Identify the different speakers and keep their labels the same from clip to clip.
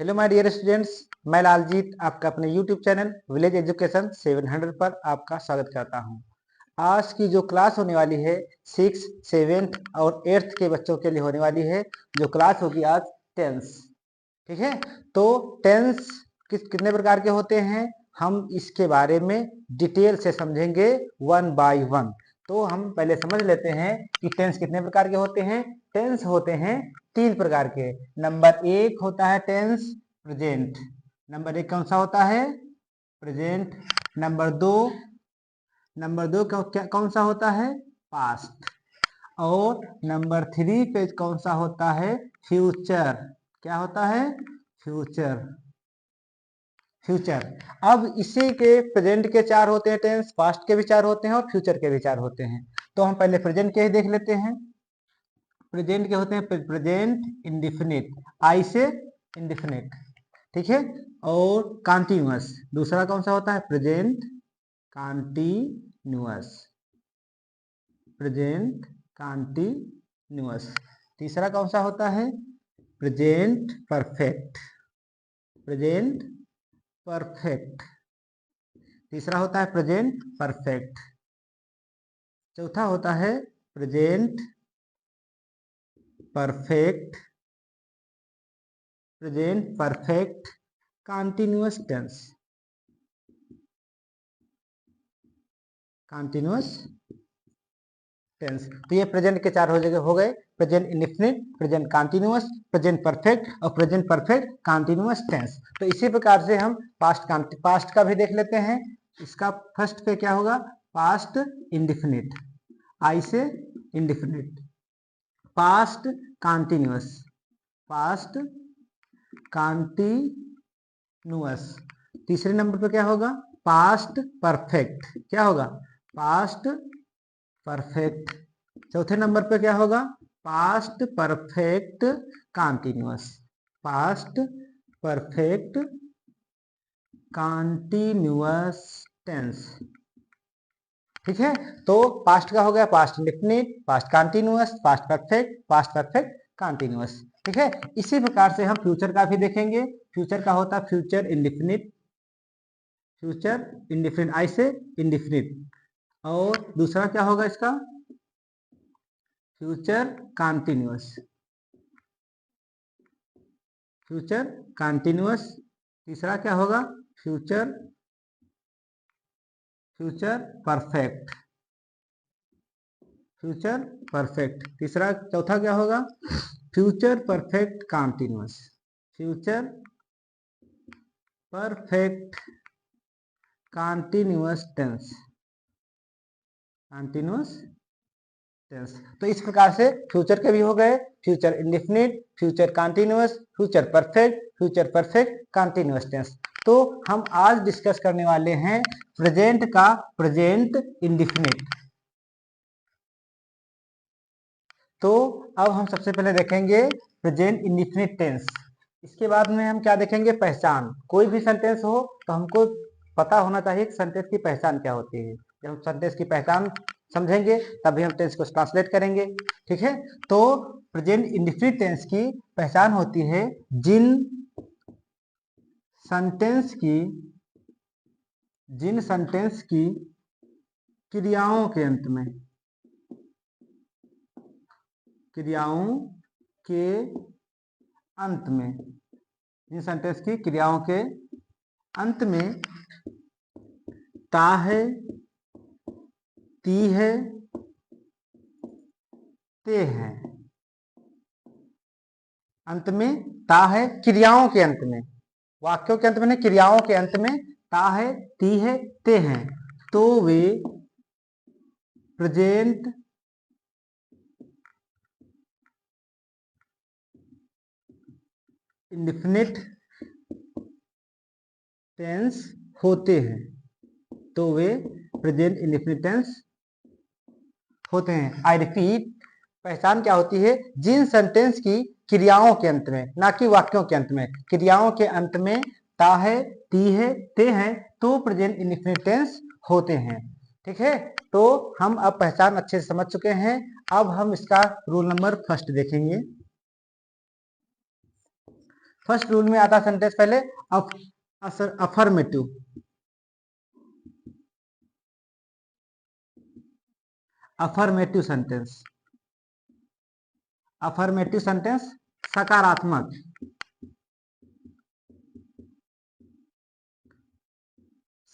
Speaker 1: Hello my dear students, मैं लालजीत आपका अपने यूट्यूब चैनल विलेज एजुकेशन 700 पर आपका स्वागत करता हूं। आज की जो क्लास होने वाली है 6, 7 और 8 के बच्चों के लिए होने वाली है। जो क्लास होगी आज टेंस, ठीक है। तो टेंस कितने प्रकार के होते हैं हम इसके बारे में डिटेल से समझेंगे वन बाय वन। तो हम पहले समझ लेते हैं कि टेंस कितने प्रकार के होते हैं। टेंस होते हैं 3 प्रकार के। नंबर 1 होता है टेंस प्रेजेंट। नंबर 1 कौन सा होता है? प्रेजेंट। नंबर दो कौन सा होता है? पास्ट। और नंबर 3 पे कौन सा होता है? फ्यूचर। क्या होता है? फ्यूचर। फ्यूचर। अब इसी के प्रेजेंट के 4 होते हैं टेंस, पास्ट के भी 4 होते हैं और फ्यूचर के भी 4 होते हैं। तो हम पहले प्रेजेंट के ही देख लेते हैं। प्रेजेंट के होते हैं प्रेजेंट इंडिफिनिट, आई से इंडिफिनिट, ठीक है। और कॉन्टिन्यूअस। दूसरा कौन सा होता है? Present continuous. Present continuous. तीसरा कौन सा होता है? Present perfect. Present perfect. तीसरा होता है प्रेजेंट परफेक्ट। चौथा होता है present perfect. Present perfect continuous tense. Continuous tense. तो ये प्रेजेंट के 4 हो गए। Present indefinite, present continuous, present perfect और प्रेजेंट परफेक्ट कॉन्टिन्यूअस टेंस। तो इसी प्रकार से हम पास्ट का भी देख लेते हैं। इसका फर्स्ट पे क्या होगा? पास्ट इंडेफिनिट, आई से indefinite. Past continuous, past continuous. तीसरे नंबर पे क्या होगा? Past perfect. क्या होगा? Past perfect. चौथे नंबर पे क्या होगा? Past perfect continuous. Past perfect continuous tense, ठीक है। तो पास्ट का हो गया past indefinite, past continuous, past perfect continuous, ठीक है। इसी प्रकार से हम फ्यूचर का भी देखेंगे। फ्यूचर का होता है future indefinite, future indefinite, I से इंडेफिनिट। और दूसरा क्या होगा इसका? Future continuous, future continuous. तीसरा क्या होगा? Future perfect, future perfect. चौथा क्या होगा? Future perfect continuous, future perfect continuous tense, continuous tense. तो इस प्रकार से फ्यूचर के भी हो गए। Future indefinite, future continuous, future perfect continuous tense. तो हम आज डिस्कस करने वाले हैं प्रेजेंट का प्रेजेंट इंडेफिनिट। तो अब हम सबसे पहले देखेंगे प्रेजेंट इंडेफिनिट टेंस। इसके बाद में हम क्या देखेंगे? पहचान। कोई भी सेंटेंस हो तो हमको पता होना चाहिए कि सेंटेंस की पहचान क्या होती है। जब हम सेंटेंस की पहचान समझेंगे तभी हम टेंस को ट्रांसलेट करेंगे, ठीक है। तो प्रेजेंट इंडेफिनिट टेंस की पहचान होती है जिन सेंटेंस की क्रियाओं के अंत में, क्रियाओं के अंत में, जिन सेंटेंस की क्रियाओं के अंत में ता है, ती है, ते है। अंत में ता है, क्रियाओं के अंत में, वाक्यों के अंत में नहीं, क्रियाओं के अंत में ता है, ती है, ते हैं। तो वे प्रेजेंट इंडेफिनिट टेंस होते हैं। तो वे प्रेजेंट इंडेफिनिट टेंस होते हैं। आई रिपीट, पहचान क्या होती है? जिन सेंटेंस की क्रियाओं के अंत में, ना कि वाक्यों के अंत में, क्रियाओं के अंत में ता है, ती है, ते हैं, तो प्रेजेंट इंडेफिनिट टेंस होते हैं, ठीक है। तो हम अब पहचान अच्छे से समझ चुके हैं। अब हम इसका रूल नंबर फर्स्ट देखेंगे। फर्स्ट रूल में आता सेंटेंस पहले affirmative, affirmative sentence, affirmative sentence सकारात्मक,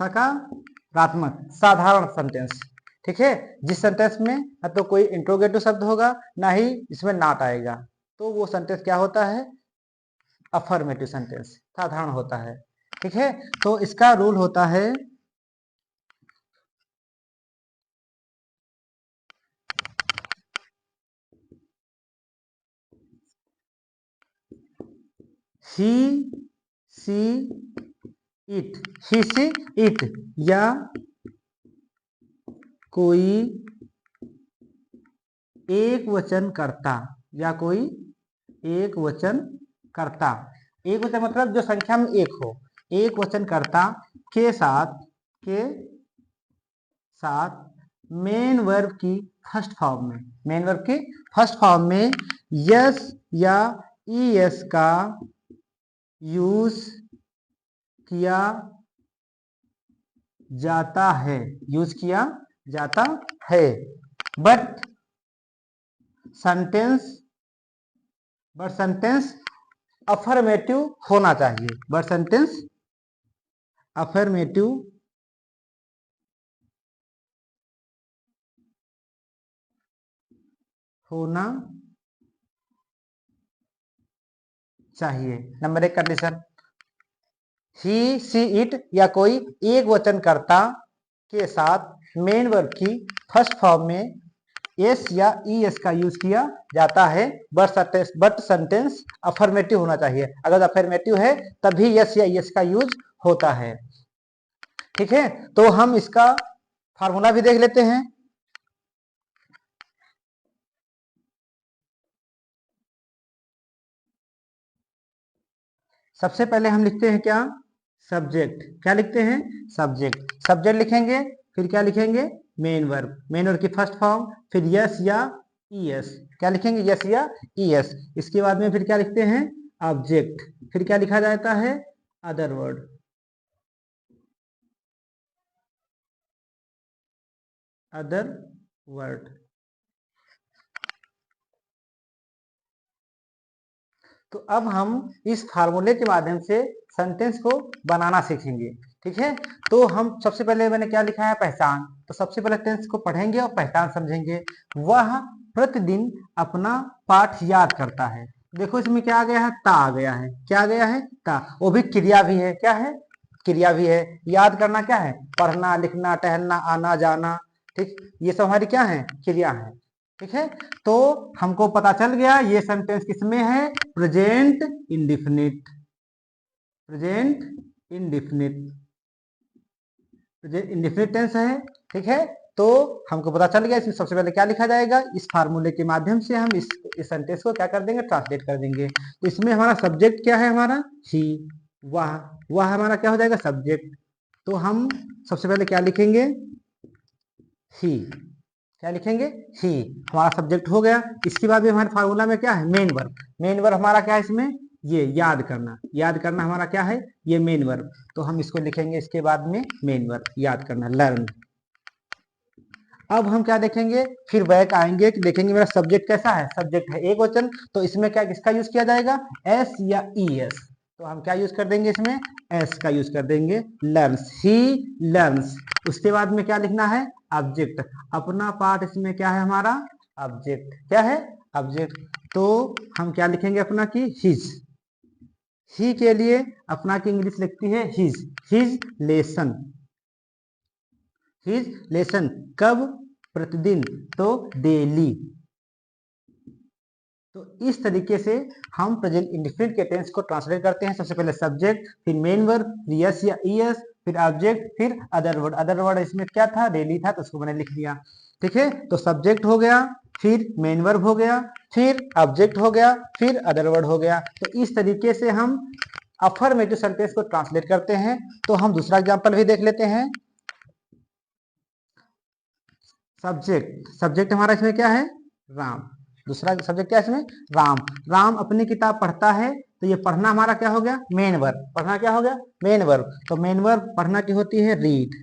Speaker 1: सकारात्मक साधारण सेंटेंस। ठीक है, जिस सेंटेंस में ना तो कोई इंट्रोगेटिव शब्द होगा ना ही इसमें नॉट आएगा, तो वो सेंटेंस क्या होता है, अफर्मेटिव सेंटेंस, साधारण होता है। ठीक है, तो इसका रूल होता है ही see it, he see it, या कोई एक वचन करता, या कोई एक वचन करता, एक वचन मतलब जो संख्या में एक हो, एक वचन करता के साथ, के साथ मेन वर्ब की फर्स्ट फॉर्म में, मेन वर्ब की फर्स्ट फॉर्म में यस या ईएस का यूज किया जाता है, यूज किया जाता है। बट सेंटेंस अफर्मेटिव होना चाहिए, बट सेंटेंस अफर्मेटिव होना चाहिए। Number 1 condition, he see it या कोई एक वचन कर्ता के साथ मेन वर्ब की फर्स्ट फॉर्म में एस या ई एस का यूज किया जाता है, बट सेंटेंस अफर्मेटिव होना चाहिए। अगर अफर्मेटिव है तभी यस या ई एस का यूज होता है। ठीक है, तो हम इसका फार्मूला भी देख लेते हैं। सबसे पहले हम लिखते हैं क्या, सब्जेक्ट, क्या लिखते हैं, सब्जेक्ट, सब्जेक्ट लिखेंगे, फिर क्या लिखेंगे, मेन वर्ब, मेन वर्ब की फर्स्ट फॉर्म, फिर यस या ई एस, क्या लिखेंगे, यस या ई एस। इसके बाद में फिर क्या लिखते हैं, ऑब्जेक्ट, फिर क्या लिखा जाता है, अदर वर्ड, अदर वर्ड। तो अब हम इस फार्मूले के माध्यम से सेंटेंस को बनाना सीखेंगे। ठीक है, तो हम सबसे पहले मैंने क्या लिखा है, पहचान, तो सबसे पहले टेंस को पढ़ेंगे और पहचान समझेंगे। वह प्रतिदिन अपना पाठ याद करता है। देखो इसमें क्या आ गया है, ता आ गया है, क्या आ गया है, ता, वो भी क्रिया भी है, क्या है, क्रिया भी है। याद करना क्या है, पढ़ना, लिखना, टहलना, आना जाना। ठीक, ये सब हमारी क्या है, क्रिया है। ठीक है, तो हमको पता चल गया ये सेंटेंस किसमें है, present indefinite, present indefinite, present indefinite tense है। ठीक है, तो हमको पता चल गया इसमें सबसे पहले क्या लिखा जाएगा, इस फार्मूले के माध्यम से हम इस सेंटेंस को क्या कर देंगे, ट्रांसलेट कर देंगे। तो इसमें हमारा सब्जेक्ट क्या है, हमारा ही, वह, वह हमारा क्या हो जाएगा, सब्जेक्ट। तो हम सबसे पहले क्या लिखेंगे, ही, क्या लिखेंगे, ही, हमारा सब्जेक्ट हो गया। इसके बाद भी हमारे फार्मूला में क्या है, मेन वर्ब, मेन वर्ब हमारा क्या है इसमें, ये याद करना, याद करना हमारा क्या है, ये मेन वर्ब। तो हम इसको लिखेंगे इसके बाद में मेन वर्ब, याद करना, लर्न। अब हम क्या देखेंगे, फिर बैक आएंगे कि देखेंगे मेरा सब्जेक्ट कैसा है, सब्जेक्ट है एक वचन, तो इसमें क्या किसका यूज किया जाएगा, एस या ई एस। तो हम क्या यूज कर देंगे इसमें, एस का यूज कर देंगे, लर्न्स, ही लर्न्स। उसके बाद में क्या लिखना है, ऑब्जेक्ट, अपना पार्ट इसमें क्या है हमारा, ऑब्जेक्ट, क्या है, ऑब्जेक्ट। तो हम क्या लिखेंगे अपना की, हिज, ही के लिए अपना की इंग्लिश लिखती है his, his lesson, his lesson, कब, प्रतिदिन, तो डेली। तो इस तरीके से हम प्रेजेंट इंडिफिनिट के टेंस को ट्रांसलेट करते हैं। सबसे पहले सब्जेक्ट, फिर मेन वर्ब, फिर यस या ईएस, फिर ऑब्जेक्ट, फिर अदर वर्ड। अदर वर्ड इसमें क्या था, डेली था, तो उसको मैंने लिख दिया। ठीक है, तो सब्जेक्ट हो गया, फिर मेन वर्ब हो गया, फिर ऑब्जेक्ट हो गया, फिर अदर वर्ड हो गया। तो इस तरीके से हम अफर्मेटिव सेंटेंस को ट्रांसलेट करते हैं। तो हम दूसरा एग्जाम्पल भी देख लेते हैं। सब्जेक्ट, सब्जेक्ट हमारा इसमें क्या है, राम, दूसरा सब्जेक्ट क्या है इसमें, राम, राम अपनी किताब पढ़ता है तो ये पढ़ना हमारा क्या हो गया, मेन वर्ब। पढ़ना क्या हो गया, मेन वर्ब। तो मेन वर्ब पढ़ना की होती है रीड।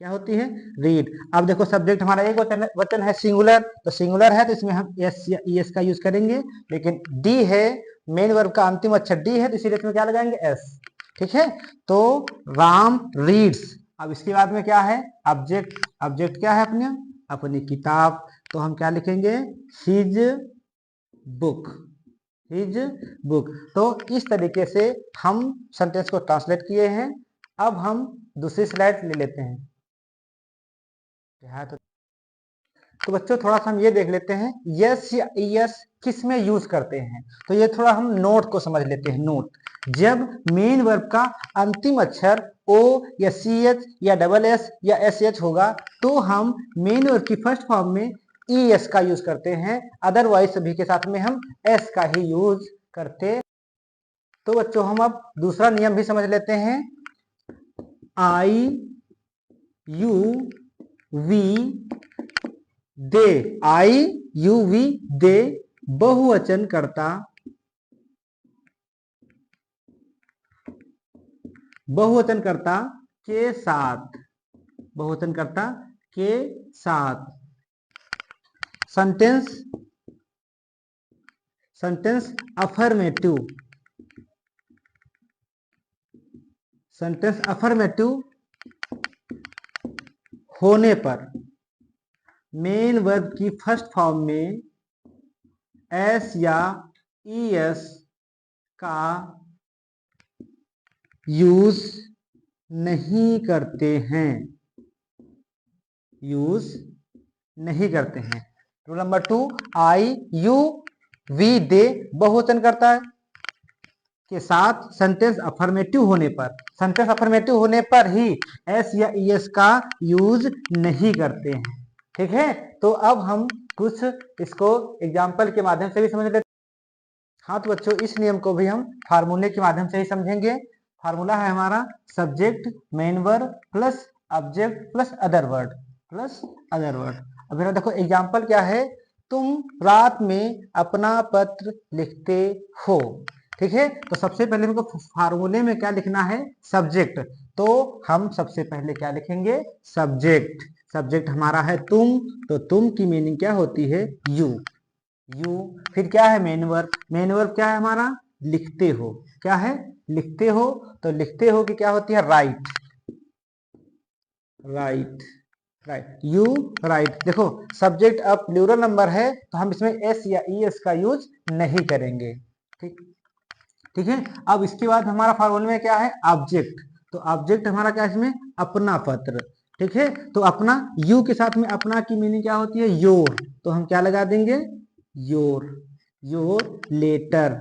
Speaker 1: क्या होती है, रीड। अब देखो सब्जेक्ट हमारा एक वचन है सिंगुलर, तो सिंगुलर है तो इसमें हम एस या ईएस का यूज करेंगे। लेकिन डी है, मेन वर्ब का अंतिम अक्षर डी है, तो इसीलिए इसमें क्या लगाएंगे, एस। ठीक है, तो राम रीड्स। अब इसके बाद में क्या है, ऑब्जेक्ट। ऑब्जेक्ट क्या है, अपने अपनी किताब। तो हम क्या लिखेंगे, हिज बुक। His book. तो इस तरीके से हम सेंटेंस को ट्रांसलेट किए हैं। अब हम दूसरी स्लाइड ले लेते हैं। तो बच्चों थोड़ा सा हम ये देख लेते हैं यस या यस किस में यूज करते हैं। तो ये थोड़ा हम नोट को समझ लेते हैं। नोट, जब मेन वर्ब का अंतिम अक्षर ओ या सी एच या डबल एस या एस एच होगा तो हम मेन वर्ब की फर्स्ट फॉर्म में ई एस का यूज करते हैं, अदरवाइज सभी के साथ में हम एस का ही यूज करते। तो बच्चों हम अब दूसरा नियम भी समझ लेते हैं। I you we they. I you we they बहुवचन कर्ता, बहुवचन कर्ता के साथ, बहुवचन कर्ता के साथ sentence, sentence affirmative, sentence affirmative होने पर मेन वर्ब की फर्स्ट फॉर्म में एस या ई एस का यूज नहीं करते हैं, यूज नहीं करते हैं। Rule number 2, I you we they बहुवचन करता है के साथ सेंटेंस अफर्मेटिव होने पर, सेंटेंस अफर्मेटिव होने पर ही एस या ई एस का यूज नहीं करते हैं। ठीक है, तो अब हम कुछ इसको एग्जाम्पल के माध्यम से भी समझ लेते हैं। हाँ तो बच्चों इस नियम को भी हम फार्मूले के माध्यम से ही समझेंगे। फार्मूला है हमारा subject main verb plus object plus other word, plus other word. अब मेरा देखो एग्जाम्पल क्या है, तुम रात में अपना पत्र लिखते हो। ठीक है, तो सबसे पहले हमको फार्मूले में क्या लिखना है, सब्जेक्ट। तो हम सबसे पहले क्या लिखेंगे, सब्जेक्ट। सब्जेक्ट हमारा है तुम, तो तुम की मीनिंग क्या होती है, यू। यू। फिर क्या है मेन वर्ब, मेन वर्ब क्या है हमारा, लिखते हो। क्या है, लिखते हो। तो लिखते हो कि क्या होती है, right. Right, right, you right. देखो सब्जेक्ट अब प्लूरल नंबर है तो हम इसमें एस या ई एस का यूज नहीं करेंगे। ठीक, ठीक है। अब इसके बाद हमारा फॉर्मूले में क्या है, ऑब्जेक्ट। तो ऑब्जेक्ट हमारा क्या है इसमें, अपना पत्र। ठीक है, तो अपना यू के साथ में अपना की मीनिंग क्या होती है, योर। तो हम क्या लगा देंगे, your. Your letter,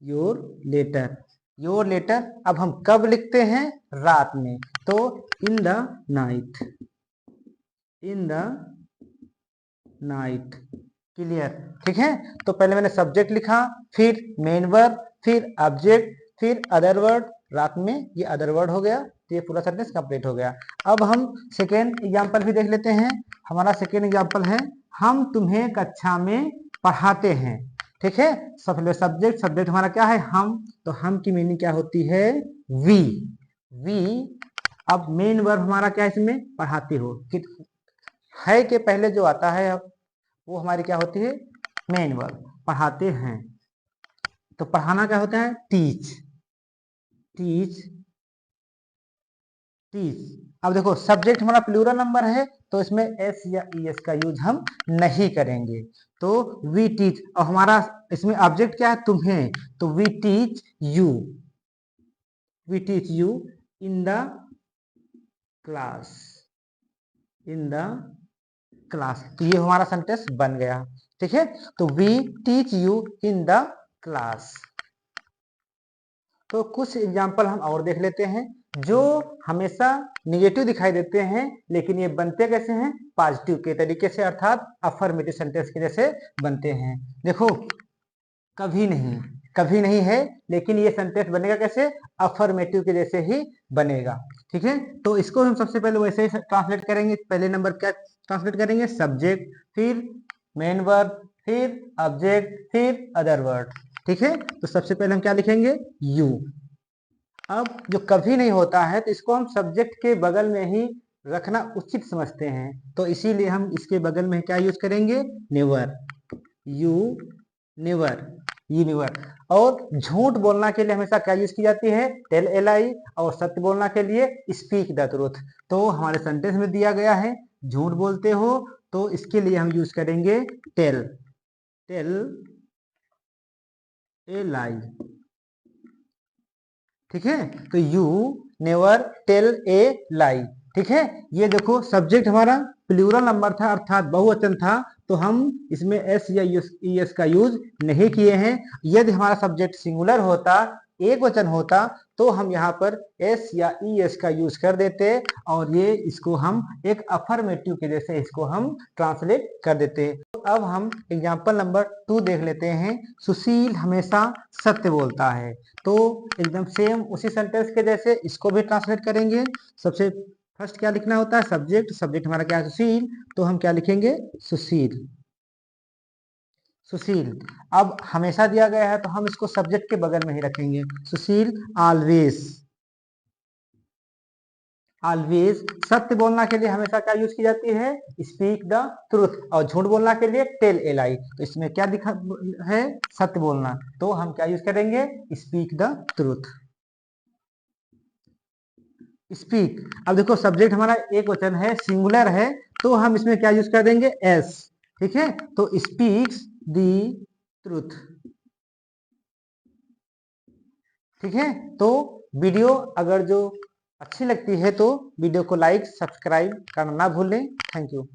Speaker 1: your letter, your letter. अब हम कब लिखते हैं, रात में। तो in the night, in the night. Clear. ठीक है, तो पहले मैंने सब्जेक्ट लिखा, फिर मेन वर्ब, फिर ऑब्जेक्ट, फिर अदर वर्ड। रात में ये अदर वर्ड हो गया, तो ये पूरा सेंटेंस कंप्लीट हो गया। अब हम सेकेंड एग्जांपल भी देख लेते हैं। हमारा सेकेंड एग्जांपल है, हम तुम्हें कक्षा में पढ़ाते हैं। ठीक है, सब्जेक्ट, सब्जेक्ट हमारा क्या है, हम। तो हम की मीनिंग क्या होती है, वी। वी। अब मेन वर्ब हमारा क्या है इसमें, पढ़ाते हो। है के पहले जो आता है वो हमारी क्या होती है, मेन वर्ब। पढ़ाते हैं, तो पढ़ाना क्या होता है, टीच। Teach, teach. अब देखो सब्जेक्ट हमारा प्लूरल नंबर है तो इसमें एस या ई एस का यूज हम नहीं करेंगे। तो वी टीच। और हमारा इसमें ऑब्जेक्ट क्या है, तुम्हें। तो we teach you, we teach you in the class, in the class. तो ये हमारा सेंटेंस बन गया। ठीक है, तो we teach you in the class. तो कुछ एग्जाम्पल हम और देख लेते हैं जो हमेशा निगेटिव दिखाई देते हैं लेकिन ये बनते कैसे हैं, पॉजिटिव के तरीके से, अर्थात अफर्मेटिव सेंटेंस के जैसे बनते हैं। देखो कभी नहीं, कभी नहीं है लेकिन ये सेंटेंस बनेगा कैसे, अफर्मेटिव के जैसे ही बनेगा। ठीक है, तो इसको हम सबसे पहले वैसे ही ट्रांसलेट करेंगे। पहले नंबर क्या ट्रांसलेट करेंगे, सब्जेक्ट, फिर मेन वर्ब, फिर ऑब्जेक्ट, फिर अदर वर्ड। ठीक है, तो सबसे पहले हम क्या लिखेंगे, यू। अब जो कभी नहीं होता है तो इसको हम सब्जेक्ट के बगल में ही रखना उचित समझते हैं, तो इसीलिए हम इसके बगल में क्या यूज करेंगे, never. You never, you never. और झूठ बोलना के लिए हमेशा क्या यूज की जाती है, टेल एल आई। और सत्य बोलना के लिए स्पीक द ट्रूथ। तो हमारे सेंटेंस में दिया गया है झूठ बोलते हो, तो इसके लिए हम यूज करेंगे टेल, टेल ए लाई। ठीक है, तो यू नेवर टेल ए लाई। ठीक है, ये देखो सब्जेक्ट हमारा प्लूरल नंबर था अर्थात बहुवचन था, तो हम इसमें एस या एस का यूज नहीं किए हैं। यदि हमारा सब्जेक्ट सिंगुलर होता, एक वचन होता, तो हम यहाँ पर एस या एस का यूज कर देते और ये इसको हम एक अफर्मेटिव के जैसे इसको हम ट्रांसलेट कर देते। तो अब हम एग्जाम्पल नंबर 2 देख लेते हैं। सुशील हमेशा सत्य बोलता है। तो एकदम सेम उसी सेंटेंस के जैसे इसको भी ट्रांसलेट करेंगे। सबसे फर्स्ट क्या लिखना होता है, सब्जेक्ट। सब्जेक्ट हमारा क्या है, सुशील, तो हम क्या लिखेंगे, सुशील, सुशील। अब हमेशा दिया गया है तो हम इसको सब्जेक्ट के बगल में ही रखेंगे, सुशील ऑलवेज, ऑलवेज। सत्य बोलना के लिए हमेशा क्या यूज की जाती है, स्पीक द ट्रूथ। और झूठ बोलना के लिए टेल ए लाई। तो इसमें क्या दिखा है, सत्य बोलना, तो हम क्या यूज करेंगे, स्पीक द ट्रूथ, स्पीक। अब देखो सब्जेक्ट हमारा एक वचन है, सिंगुलर है, तो हम इसमें क्या यूज कर देंगे, एस। ठीक है, तो स्पीक्स दी ट्रूथ। ठीक है, तो वीडियो अगर जो अच्छी लगती है तो वीडियो को लाइक सब्सक्राइब करना ना भूलें। Thank you.